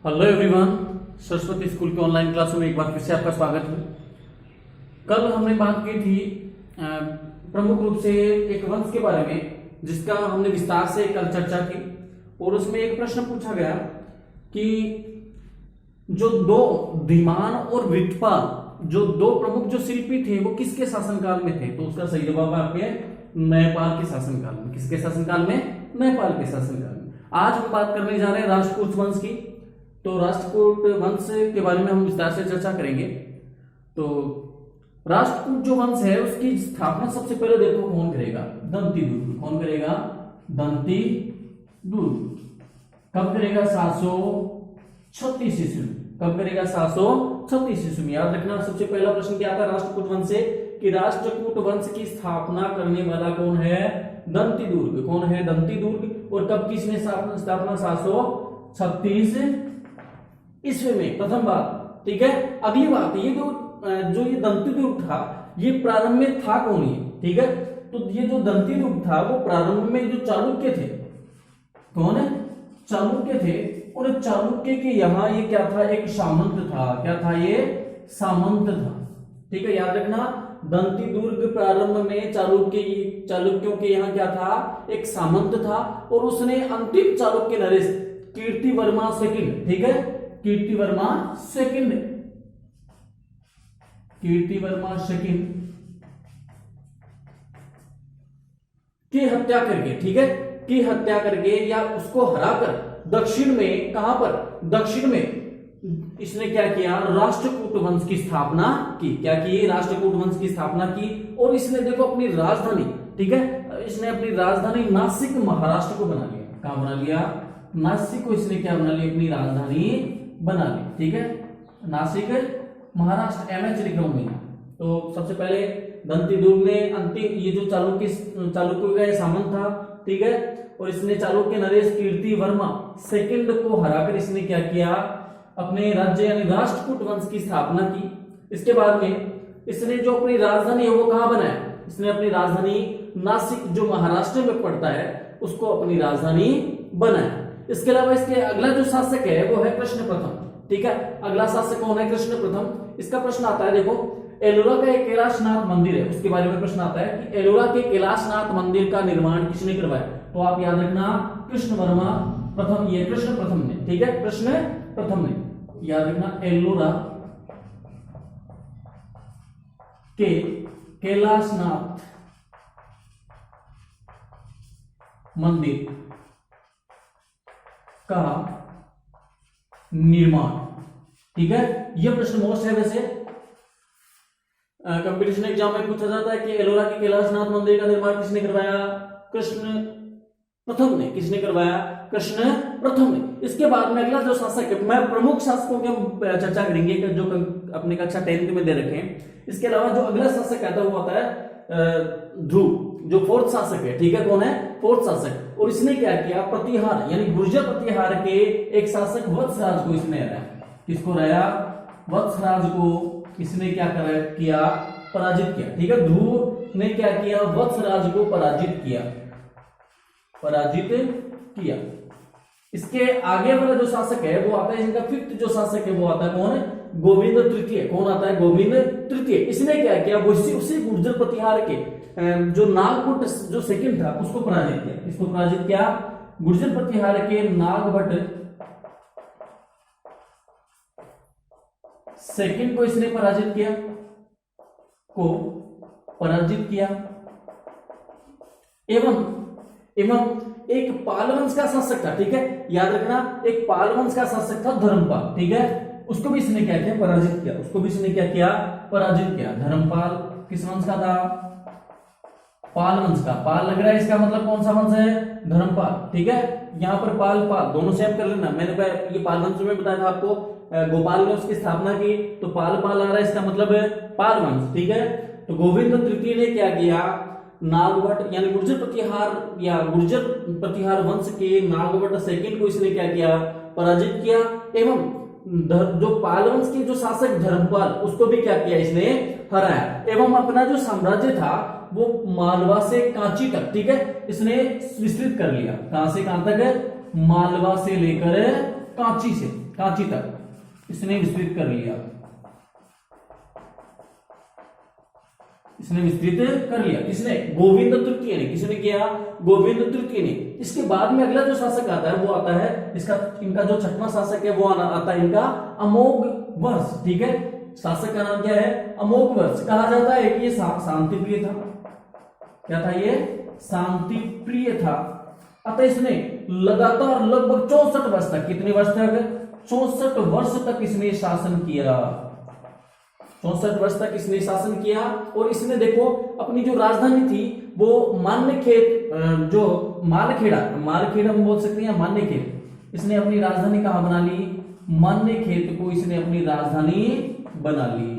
Hello everyone, Saraswati school के online क्लासों में एक बार फिर से आपका स्वागत है। कल हमने बात की थी प्रमुख रूप से एक वंश के बारे में, जिसका हमने विस्तार से कल चर्चा की और उसमें एक प्रश्न पूछा गया कि जो दो धीमान और विटपाल, जो दो प्रमुख जो शिल्पी थे, वो किसके शासनकाल में थे। तो उसका सही जवाब आपके नेपाल के शासनकाल में। किसके शासनकाल में? नेपाल के शासनकाल में। आज हम बात करने जा रहे हैं राष्ट्रकूट वंश की। तो राष्ट्रकूट वंश के बारे में हम विस्तार से चर्चा करेंगे। तो राष्ट्रकूट जो वंश है उसकी स्थापना सबसे पहले देखो कौन करेगा? दंतीदुर्ग। कौन करेगा? दंतीदुर्ग। कब करेगा? 736 ईस्वी। कब करेगा? 736 ईस्वी में। याद रखना, सबसे पहला प्रश्न क्या था राष्ट्रकूट वंश से कि राष्ट्रकूट वंश की स्थापना करने वाला कौन है? दंतीदुर्ग। कौन है? दंतीदुर्ग। और कब किसने स्थापना? 736 ईस्वी में, प्रथम बात। ठीक है। अगली बात, ये जो ये दंतीदुर्ग था, ये प्रारंभ में था कौन? ये ठीक है। तो ये जो दंतीदुर्ग था वो प्रारंभ में जो चालुक्य थे, कौन है? चालुक्य थे। और चालुक्य के यहाँ ये क्या था? एक सामंत था। क्या था? ये सामंत था। ठीक है, याद रखना, दंतीदुर्ग प्रारंभ में चालुक्यों के यहाँ क्या था? एक सामंत था। और उसने अंतिम चालुक्य नरेश कीर्तिवर्मा सेकंड, ठीक है, कीर्तिवर्मा सेकंड की हत्या करके, ठीक है, की हत्या करके या उसको हराकर दक्षिण में, कहां पर? दक्षिण में इसने क्या किया? राष्ट्रकूट वंश की स्थापना की। क्या की? राष्ट्रकूट वंश की स्थापना की। और इसने देखो अपनी राजधानी, ठीक है, इसने अपनी राजधानी नासिक महाराष्ट्र को बना लिया। कहां बना लिया? नासिक को इसने क्या बना लिया? अपनी राजधानी बना ली। ठीक है, नासिक महाराष्ट्र। एमएच लिख रहा हूं मैं। तो सबसे पहले दंतीदुर्ग ने अंतिम, ये जो चालुक्य का सामंत था, ठीक है, और इसने चालुक्य नरेश कीर्तिवर्मा सेकंड को हराकर इसने क्या किया? अपने राज्य यानी राष्ट्रकूट वंश की स्थापना की। इसके बाद में इसने जो अपनी राजधानी है वो कहां बनाया? इसने अपनी राजधानी नासिक, जो महाराष्ट्र में पड़ता है, उसको अपनी राजधानी बनाया। इसके अलावा इसके अगला जो शासक है वो है कृष्ण प्रथम। ठीक है, अगला शासक कौन है? कृष्ण प्रथम। इसका प्रश्न आता है, देखो, एलोरा का एक कैलाशनाथ मंदिर है, उसके बारे में प्रश्न आता है कि एलोरा के कैलाशनाथ मंदिर का निर्माण किसने करवाया? तो आप याद रखना, कृष्णवर्मा प्रथम। ये कृष्ण प्रथम ने, ठीक है, कृष्ण प्रथम ने। याद रखना, एलोरा के कैलाशनाथ मंदिर का निर्माण, ठीक है, यह प्रश्न मोस्ट है। वैसे कंपटीशन एग्जाम में पूछा जाता है कि एलोरा के कैलाशनाथ मंदिर का निर्माण किसने करवाया? कृष्ण प्रथम ने। किसने करवाया? कृष्ण प्रथम ने। इसके बाद में अगला जो शासक है, मैं प्रमुख शासकों की हम चर्चा करेंगे जो अपने कक्षा 10 में दे रखे हैं। इसके अलावा जो अगला शासक आता है वो आता है ध्रुव, जो फोर्थ शासक है। ठीक है, कौन है? फोर्थ शासक। और इसने क्या किया? प्रतिहार यानी गुर्जर प्रतिहार के एक शासक वत्सराज को इसने हराया। किसको हराया? वत्सराज को इसने क्या किया? पराजित किया। ठीक है, ध्रुव ने क्या किया? वत्सराज को पराजित किया। इसके आगे वाला जो शासक है वो आता है, इनका फिफ्थ जो शासक है वो आता है कौन? गोविंद तृतीय। कौन आता है? गोविंद तृतीय। इसने क्या किया? वो उसी गुर्जर प्रतिहार के जो नागभट्ट जो सेकंड था उसको पराजित किया। किसको पराजित किया? गुर्जर प्रतिहार के नागभट्ट सेकंड को इसने पराजित किया। एवं एक पालवंश का शासक था। ठीक है, याद रखना, एक पालवंश का शासक था धर्मपाल। ठीक है, उसको भी इसने क्या किया? पराजित किया। पराजित किया। धर्मपाल किस वंश का था? पाल वंश का। पाल लग रहा है, इसका मतलब कौन सा वंश है? धर्मपाल। ठीक है, यहाँ पर पाल दोनों सेव कर लेना। मैंने ये पाल वंश में बताया था आपको, गोपाल ने उसकी स्थापना की, तो पाल आ रहा है, इसका मतलब है पाल वंश। ठीक है, तो गोविंद तृतीय ने क्या किया? नागभट्ट यानी गुर्जर प्रतिहार वंश के नागभट्ट सेकंड को इसने क्या किया? पराजित किया। एवं जो पाल वंश के जो शासक धर्मपाल, उसको भी क्या किया? इसने हराया। एवं अपना जो साम्राज्य था वो मालवा से कांची तक, ठीक है, इसने विस्तृत कर लिया। कहां से कहां तक? मालवा से लेकर कांची से, कांची तक इसने विस्तृत कर लिया, इसने विस्तृत कर लिया। किसने? गोविंद तृतीय ने। किसने किया? गोविंद तृतीय ने। इसके बाद में अगला जो शासक आता है वो आता है इसका, इनका जो छठवां शासक है वो आता है इनका अमोघ वर्ष। ठीक है, शासक का नाम क्या है? अमोघ वर्ष। कहा जाता है कि ये शांति प्रिय था। क्या था ये? शांति प्रिय था। अतः इसने लगातार लगभग 64 वर्ष तक, कितने वर्ष तक? 64 वर्ष तक इसने शासन किया। 64 वर्ष तक इसने शासन किया। और इसने देखो अपनी जो राजधानी थी वो मान्यखेत, जो मालखेड़ा हम बोल सकते हैं, मान्यखेत, इसने अपनी राजधानी कहां बना ली? मान्यखेत को इसने अपनी राजधानी बना ली।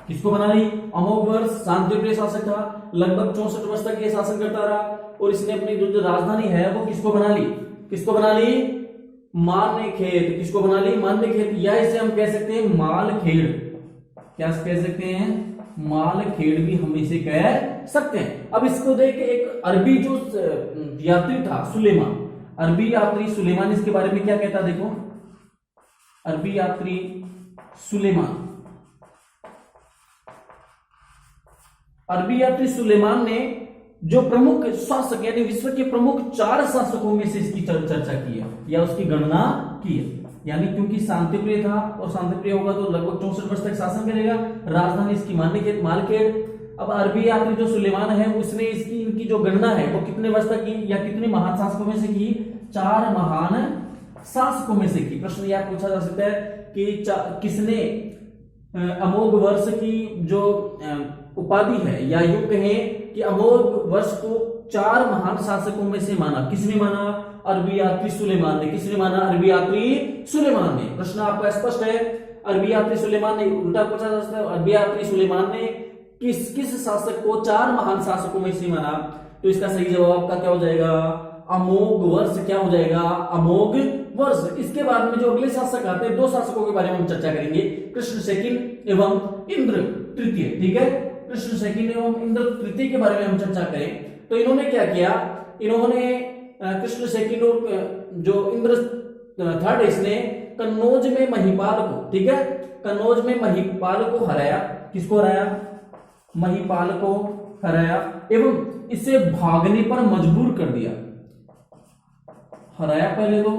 किसको बना ली? अमोघ वर्ष, शांतिप्रिय शासक था, लगभग 64 वर्ष तक ये शासन करता रहा। और इसने अपनी जो राजधानी है वो किसको बना ली? किसको बना ली? मान्यखेत। किसको बना ली? मान्यखेत, या इसे हम कह सकते हैं मालखेड़। क्या कह सकते हैं? मालखेड़ भी हम इसे कह सकते हैं। अब इसको देख के एक अरबी जो यात्री था सुलेमान, अरबी यात्री सुलेमान, इसके बारे में क्या कहता? देखो, अरबी यात्री सुलेमान, अरबी यात्री सुलेमान ने जो प्रमुख शासक यानी विश्व के प्रमुख 4 शासकों में से इसकी चर्चा की है या उसकी गणना की है। यानी क्योंकि शांतिप्रिय था और शांतिप्रिय होगा तो लगभग 64 वर्ष तक शासन करेगा, राजधानी इसकी मान्यखेत, मालखेड़। अब अरबी यात्री जो सुलेमान है उसने इसकी इनकी जो गणना है वो कितने वर्ष तक की या कितने महान शासकों में से की? 4 महान शासकों में से की। प्रश्न यह पूछा जा सकता है कि किसने अमोघ वर्ष की जो उपाधि है या यूं कहें कि अमोघ वर्ष को 4 महान शासकों में से माना? किसने माना? अरबी यात्री सुलेमान ने। किसने माना? अरबी यात्री सुलेमान ने। प्रश्न आपका स्पष्ट है, अरबी यात्री सुलेमान ने। उल्टा पूछा जा सकता है, अरबी यात्री सुलेमान ने किस शासक को 4 महान शासकों में से माना? तो इसका सही जवाब आपका क्या हो जाएगा? अमोघ वर्ष। क्या हो जाएगा? अमोघ वर्ष। इसके बाद में जो अगले शासक आते हैं, 2 शासकों के बारे में हम चर्चा करेंगे, कृष्ण सेकिन एवं इंद्र तृतीय। ठीक है, कृष्ण सेकिन एवं इंद्र तृतीय के बारे में हम चर्चा करें तो इन्होंने क्या किया? इन्होंने कृष्ण सेकिन और जो इंद्र थर्ड, इसने कन्नौज में महिपाल को, ठीक है, कन्नौज में महिपाल को हराया। किसको हराया? महिपाल को हराया एवं इसे भागने पर मजबूर कर दिया। हराया पहले तो,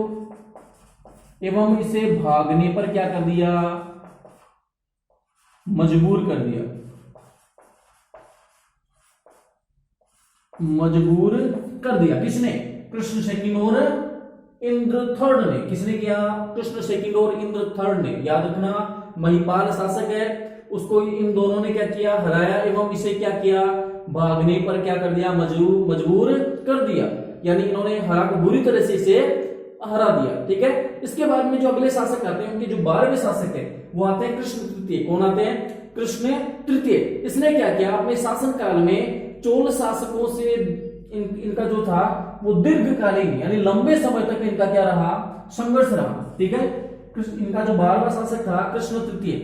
एवं इसे भागने पर क्या कर दिया? मजबूर कर दिया। मजबूर कर दिया किसने? कृष्ण सेकिन और इंद्र थर्ड ने। किसने किया? कृष्ण सेकिन और इंद्र थर्ड ने। याद रखना, महिपाल शासक है, उसको इन दोनों ने क्या किया? हराया एवं इसे क्या किया? भागने पर क्या कर दिया? मजबूर कर दिया। यानी इन्होंने हरा को बुरी तरह से इसे हरा दिया। ठीक है, इसके बाद में जो अगले शासक आते हैं, उनके जो 12वें शासक है वो आते हैं कृष्ण तृतीय। कौन आते हैं? कृष्ण तृतीय। इसने क्या किया? अपने शासन काल में चोल शासकों से इनका जो था वो दीर्घकालीन यानी लंबे समय तक इनका क्या रहा? संघर्ष रहा। ठीक है, इनका जो 12वां शासक था कृष्ण तृतीय,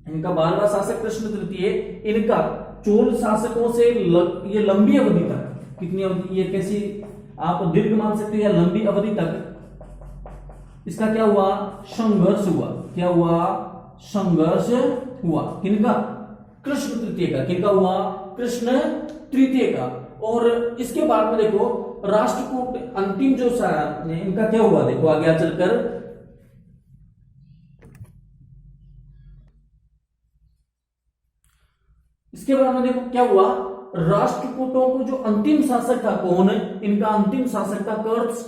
इनका 12वां शासक कृष्ण तृतीय, इनका चोल शासकों से ये लंबी अवधि तक, कितनी अवधि, ये कैसी आप दीर्घ मान सकते हैं या लंबी अवधि तक इसका क्या हुआ? संघर्ष हुआ। क्या हुआ? संघर्ष हुआ। किनका? कृष्ण तृतीय का। किनका हुआ? कृष्ण तृतीय का। और इसके बाद में देखो राष्ट्रकूट अंतिम जो इनका क्या हुआ? देखो आगे चलकर इसके बाद में देखो क्या हुआ? राष्ट्रकूटों को जो अंतिम शासक था, कौन? इनका अंतिम शासक था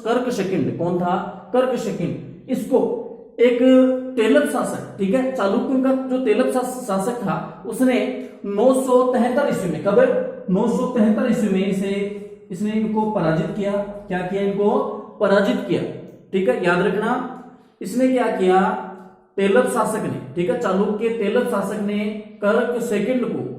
कर्क सेकंड। कौन था? कर्क सेकंड। इसको एक तेलप शासक, ठीक है, चालुक्यों का जो तेलप शासक था उसने 973 ईस्वी में, कब? 973 ईस्वी में इसने इनको पराजित किया। क्या किया? इनको पराजित किया। ठीक है, याद रखना, इसने क्या किया? तेलप शासक ने, ठीक है, चालुक्य तेलप शासक ने कर्क सेकंड को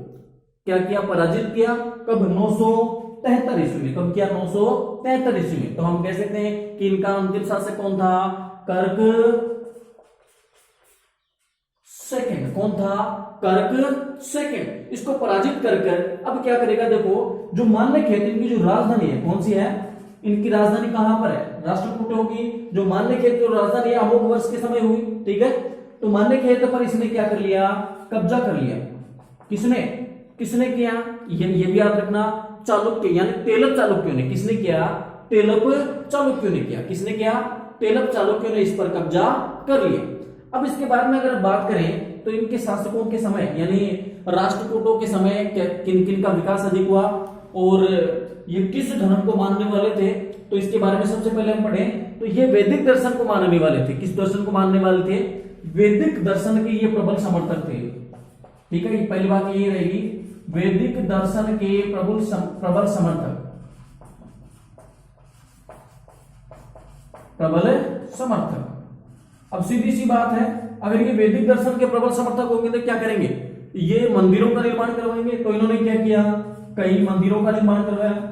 क्या किया? पराजित किया। कब? 973 ईस्वी में। कब किया? 973 ईस्वी में। तो हम कह सकते हैं कि इनका अंतिम शासक कौन था? कर्क सेकंड। कौन था? कर्क सेकंड। इसको पराजित कर अब क्या करेगा? देखो जो मान्यखेत, इनकी जो राजधानी है कौन सी है? इनकी राजधानी कहां पर है, राष्ट्रकूटों की जो मान्यखेत जो राजधानी है अमोघ वर्ष के समय हुई, ठीक है। तो मान्यखेत पर इसने क्या कर लिया, कब्जा कर लिया। किसने किसने किया, ये भी याद रखना, चालुक्य यानी तेलप चालुक्यों ने। किसने किया, तेलप चालुक्यों ने किया। किसने किया, तेलप चालुक्यों ने इस पर कब्जा कर लिया। अब इसके बारे में अगर बात करें तो इनके शासकों के समय यानी राष्ट्रकूटों के समय किन किन का विकास अधिक हुआ और ये किस धर्म को मानने वाले थे, तो इसके बारे में सबसे पहले हम पढ़ें तो ये वैदिक दर्शन को मानने वाले थे। किस दर्शन को मानने वाले थे, वैदिक दर्शन के ये प्रबल समर्थक थे, ठीक है। पहली बात ये रहेगी, वैदिक दर्शन के प्रबल समर्थक, प्रबल समर्थक। अब सीधी सी बात है, अगर ये वैदिक दर्शन के प्रबल समर्थक होंगे तो क्या करेंगे, ये मंदिरों का निर्माण करवाएंगे। तो इन्होंने क्या किया, कई मंदिरों का निर्माण करवाया।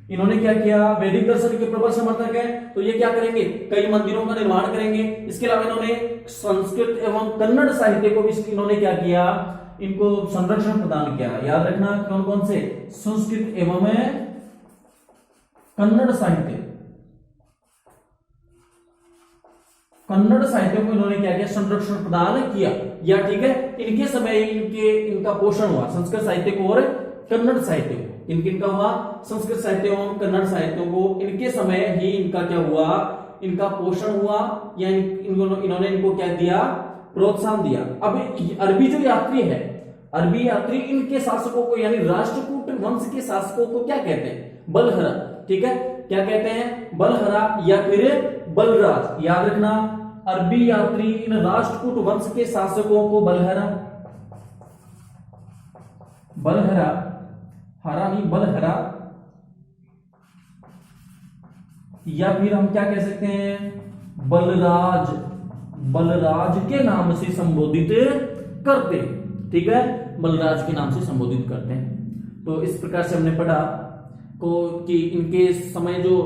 इन्होंने क्या किया, वैदिक दर्शन के प्रबल समर्थक है तो ये क्या करेंगे, कई मंदिरों का निर्माण करेंगे। इसके अलावा इन्होंने संस्कृत एवं कन्नड़ साहित्य को भी इन्होंने क्या किया, इनको संरक्षण प्रदान किया। याद रखना कौन कौन से, संस्कृत एवं कन्नड़ साहित्य, कन्नड़ साहित्य को इन्होंने क्या किया, संरक्षण प्रदान किया। या ठीक है, इनके समय इनका पोषण हुआ, संस्कृत साहित्य को और कन्नड़ साहित्य को। इनका हुआ संस्कृत साहित्य और कन्नड़ साहित्यों को इनके समय ही इनका क्या हुआ, इनका पोषण हुआ या इन्होंने इनको क्या दिया, प्रोत्साहन दिया। अब अरबी जो यात्री है, अरबी यात्री इनके शासकों को यानी राष्ट्रकूट वंश के शासकों को क्या कहते हैं, बलहरा, ठीक है। क्या कहते हैं, बलहरा या फिर बलराज। याद रखना, अरबी यात्री इन राष्ट्रकूट वंश के शासकों को बलहरा, बलहरा, हरा नहीं बलहरा, या फिर हम क्या कह सकते हैं, बलराज, बलराज के नाम से संबोधित करते हैं, ठीक है, बलराज के नाम से संबोधित करते हैं। तो इस प्रकार से हमने पढ़ा को कि इनके समय जो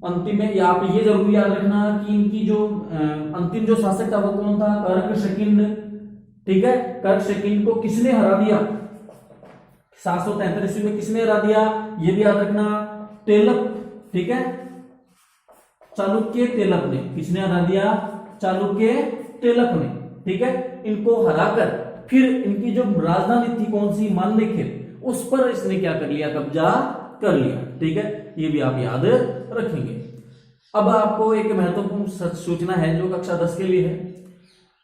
अंतिम है, या आप ये जरूर याद रखना कि इनकी जो अंतिम जो शासक था वो कौन था, कर्क शकिन, ठीक है। कर्क शकिन को किसने हरा दिया, 773 ईस्वी में किसने हरा दिया, ये भी याद रखना, तेलप, ठीक है, चालुक्य तेलप ने। किसने हरा दिया, चालुक्य तेलप ने, ठीक है। इनको हराकर फिर इनकी जो राजधानी थी कौन सी, मान्यखेत, उस पर इसने क्या कर लिया, कब्जा कर लिया, ठीक है। ये भी आप याद रखेंगे। अब आपको एक महत्वपूर्ण सूचना है जो कक्षा 10 के लिए है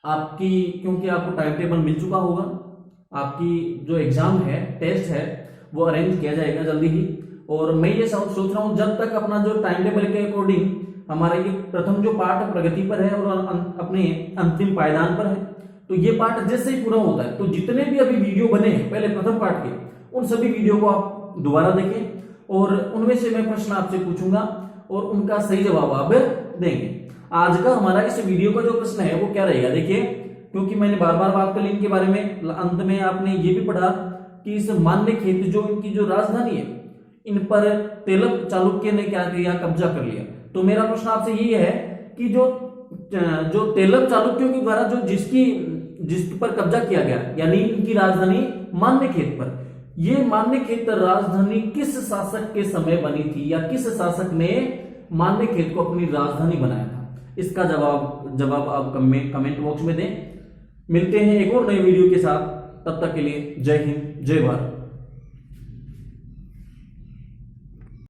आपकी, क्योंकि आपको टाइम टेबल मिल चुका होगा, आपकी जो एग्जाम है, टेस्ट है, वो अरेंज किया जाएगा जल्दी ही। और मैं ये सोच रहा हूं जब तक अपना जो टाइम टेबल के अकॉर्डिंग हमारा ये प्रथम जो पाठ प्रगति पर है और अपने अंतिम पायदान पर है, तो ये पाठ जैसे ही पूरा होता है तो जितने भी अभी वीडियो बने हैं पहले प्रथम पाठ के, उन सभी वीडियो को आप दोबारा देखें और उनमें से मैं प्रश्न आपसे पूछूंगा और उनका सही जवाब आप देंगे। आज का हमारा इस वीडियो का जो प्रश्न है वो क्या रहेगा, देखिए, क्योंकि मैंने बार बार बात कर ली इनके बारे में, अंत में आपने ये भी पढ़ा कि इस मान्यखेत जो इनकी जो राजधानी है, इन पर तेलप चालुक्य ने क्या किया, कब्जा कर लिया। तो मेरा प्रश्न आपसे ये है कि जो तेलप चालुक्यों के द्वारा जो जिस पर कब्जा किया गया, यानी इनकी राजधानी मान्यखेत पर, ये मान्यखेत राजधानी किस शासक के समय बनी थी या किस शासक ने मान्यखेत को अपनी राजधानी बनाया था, इसका जवाब आप कमेंट बॉक्स में दें। मिलते हैं एक और नए वीडियो के साथ, तब तक के लिए जय हिंद, जय भारत।